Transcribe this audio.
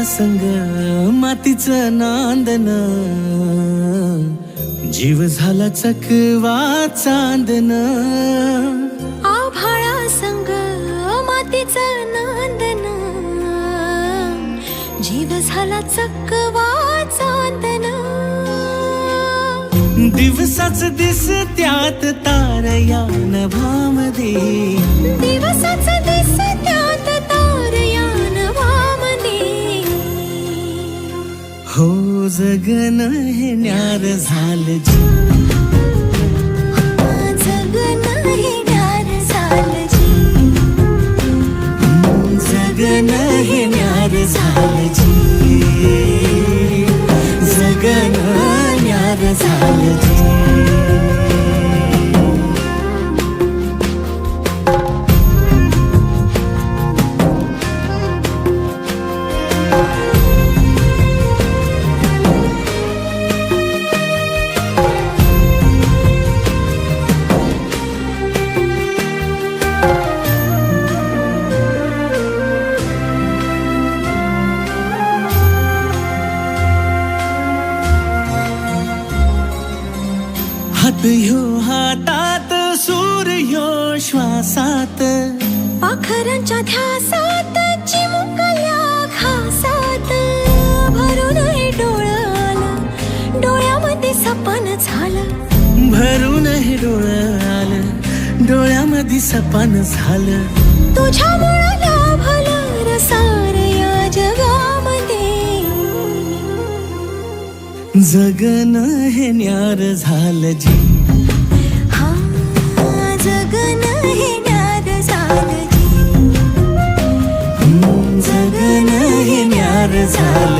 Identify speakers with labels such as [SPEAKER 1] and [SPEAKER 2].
[SPEAKER 1] संग मातीचं नांदन, जीव झाला चकवा चांदन.
[SPEAKER 2] आभाळा संग मातीचं नांदन, जीव झाला चकवा चांदन.
[SPEAKER 1] दिवसाच दिसत्यात तार या नभामध्ये,
[SPEAKER 2] दिवसाच दिसत्यात तार या नभामध्ये.
[SPEAKER 1] हो जगन हे न्यार झालं जी,
[SPEAKER 2] जगन हे न्यार झालं जी.
[SPEAKER 1] जगन हे न्यार झालं जी, जगन न्यार झालं जी. हात ह्यो हातात, सूर ह्यो श्वासात,
[SPEAKER 2] पाखरांच्या ध्यासात, चिमुकल्या घासात. भरून हे डोळं आलं, डोळ्यामध्ये सपन झालं.
[SPEAKER 1] भरून हे डोळं आलं, डोळ्यामध्ये सपन झालं.
[SPEAKER 2] तुझ्यामुळं लाभलं रसार या जगामध्ये.
[SPEAKER 1] जगन हे न्यार झालं जी,
[SPEAKER 2] हा जगन हे न्यार झालं जी.
[SPEAKER 1] जगन हे न्यार झालं.